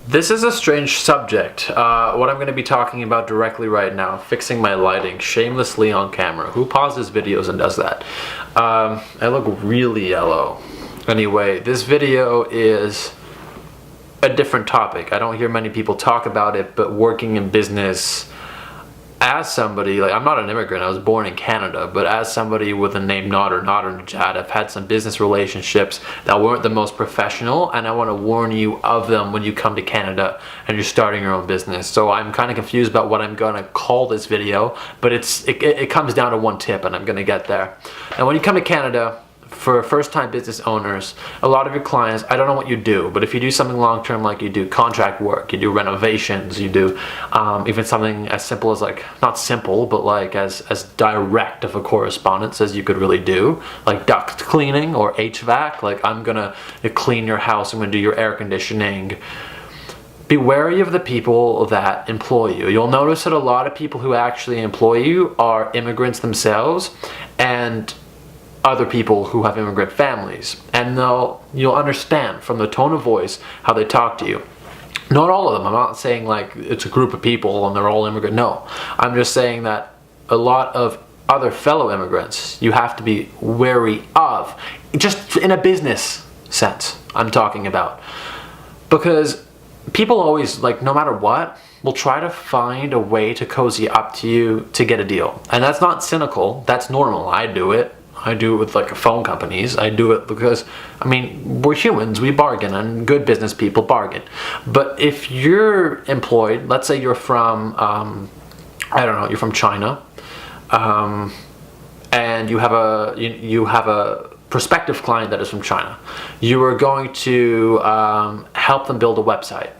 This is a strange subject. What I'm going to be talking about directly right now, fixing my lighting shamelessly on camera. Who pauses videos and does that? I look really yellow. Anyway, this video is a different topic. I don't hear many people talk about it, but working in business as somebody, like, I'm not an immigrant, I was born in Canada, but as somebody with a name Nader Najad, I've had some business relationships that weren't the most professional, and I want to warn you of them when you come to Canada and you're starting your own business. So I'm kind of confused about what I'm going to call this video, but it comes down to one tip, and I'm going to get there. Now, when you come to Canada, for first-time business owners, a lot of your clients, I don't know what you do, but if you do something long-term, like you do contract work, you do renovations, you do even something as simple as, like, not simple, but like as direct of a correspondence as you could really do, like duct cleaning or HVAC, like I'm gonna clean your house, I'm gonna do your air conditioning. Be wary of the people that employ you. You'll notice that a lot of people who actually employ you are immigrants themselves, and other people who have immigrant families, and you'll understand from the tone of voice how they talk to you. Not all of them. I'm not saying like it's a group of people and they're all immigrant. No, I'm just saying that a lot of other fellow immigrants you have to be wary of, just in a business sense I'm talking about, because people always, like, no matter what, will try to find a way to cozy up to you to get a deal. And that's not cynical, that's normal. I do it with, like, phone companies. I do it because, I mean, we're humans, we bargain, and good business people bargain. But if you're employed, let's say you're from, I don't know, you're from China, and you have a prospective client that is from China. You are going to help them build a website.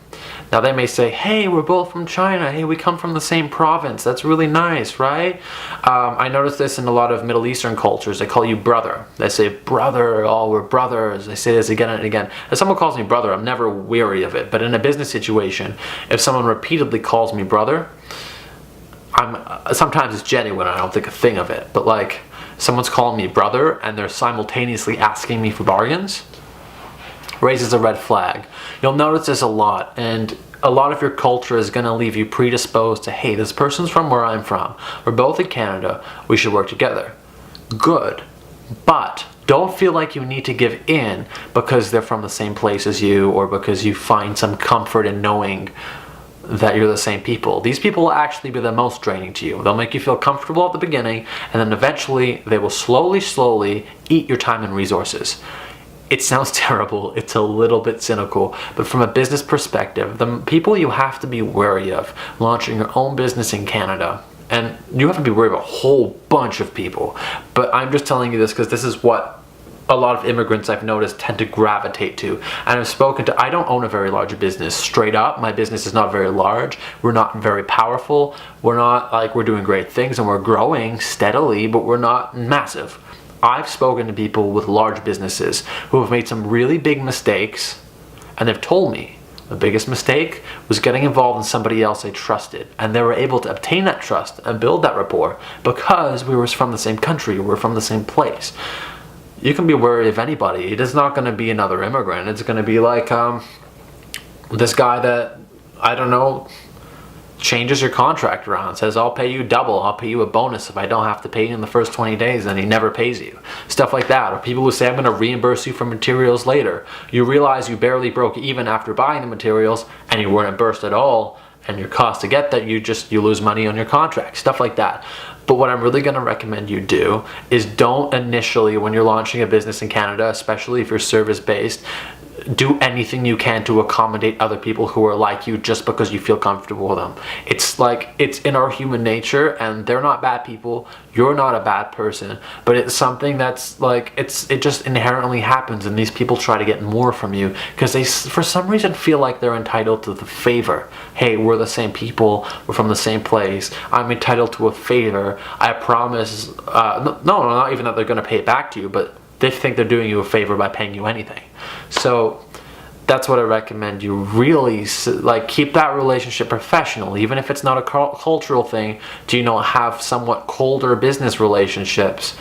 Now they may say, hey, we're both from China, hey, we come from the same province, that's really nice, right? I noticed this in a lot of Middle Eastern cultures. They call you brother. They say, brother, oh, we're brothers. They say this again and again. If someone calls me brother, I'm never weary of it. But in a business situation, if someone repeatedly calls me brother, sometimes it's genuine, I don't think a thing of it. But like, someone's calling me brother and they're simultaneously asking me for bargains, raises a red flag. You'll notice this a lot, and a lot of your culture is going to leave you predisposed to, hey, this person's from where I'm from. We're both in Canada. We should work together. Good. But don't feel like you need to give in because they're from the same place as you, or because you find some comfort in knowing that you're the same people. These people will actually be the most draining to you. They'll make you feel comfortable at the beginning, and then eventually they will slowly eat your time and resources. It sounds terrible, it's a little bit cynical, but from a business perspective, the people you have to be wary of launching your own business in Canada, and you have to be wary of a whole bunch of people, but I'm just telling you this because this is what a lot of immigrants I've noticed tend to gravitate to. And I've spoken to, I don't own a very large business, straight up. My business is not very large, we're not very powerful, we're not like, we're doing great things and we're growing steadily, but we're not massive. I've spoken to people with large businesses who have made some really big mistakes, and they've told me the biggest mistake was getting involved in somebody else they trusted, and they were able to obtain that trust and build that rapport because we were from the same country, we're from the same place. You can be wary of anybody. It is not going to be another immigrant. It's going to be like this guy that, I don't know, changes your contract around, says, I'll pay you double, I'll pay you a bonus if I don't have to pay you in the first 20 days, and he never pays you. Stuff like that. Or people who say, I'm going to reimburse you for materials later. You realize you barely broke even after buying the materials, and you weren't reimbursed at all, and your cost to get that, you lose money on your contract. Stuff like that. But what I'm really going to recommend you do is don't initially, when you're launching a business in Canada, especially if you're service-based, do anything you can to accommodate other people who are like you just because you feel comfortable with them. It's like, it's in our human nature, and they're not bad people, you're not a bad person, but it's something that's like, it just inherently happens, and these people try to get more from you because they for some reason feel like they're entitled to the favor. Hey, we're the same people, we're from the same place, I'm entitled to a favor, I promise. No, not even that they're going to pay it back to you, but they think they're doing you a favor by paying you anything. So that's what I recommend. You really like keep that relationship professional, even if it's not a cultural thing. Do you know, have somewhat colder business relationships?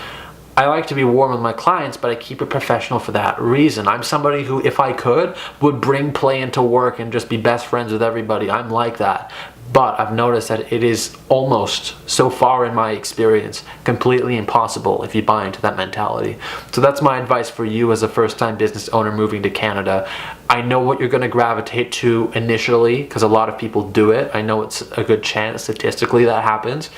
I like to be warm with my clients, but I keep it professional for that reason. I'm somebody who, if I could, would bring play into work and just be best friends with everybody. I'm like that. But I've noticed that it is almost, so far in my experience, completely impossible if you buy into that mentality. So that's my advice for you as a first-time business owner moving to Canada. I know what you're going to gravitate to initially, because a lot of people do it. I know it's a good chance statistically that happens.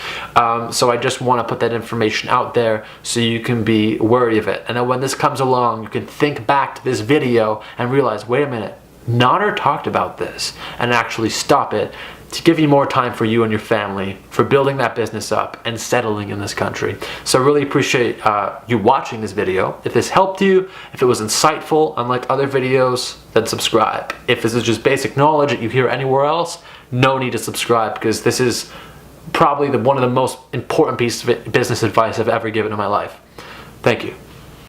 So I just want to put that information out there so you can be wary of it. And then when this comes along, you can think back to this video and realize, wait a minute, Nader talked about this, and actually stop it, to give you more time for you and your family, for building that business up and settling in this country. So I really appreciate you watching this video. If this helped you, if it was insightful, unlike other videos, then subscribe. If this is just basic knowledge that you hear anywhere else, no need to subscribe, because this is probably one of the most important pieces of business advice I've ever given in my life. Thank you.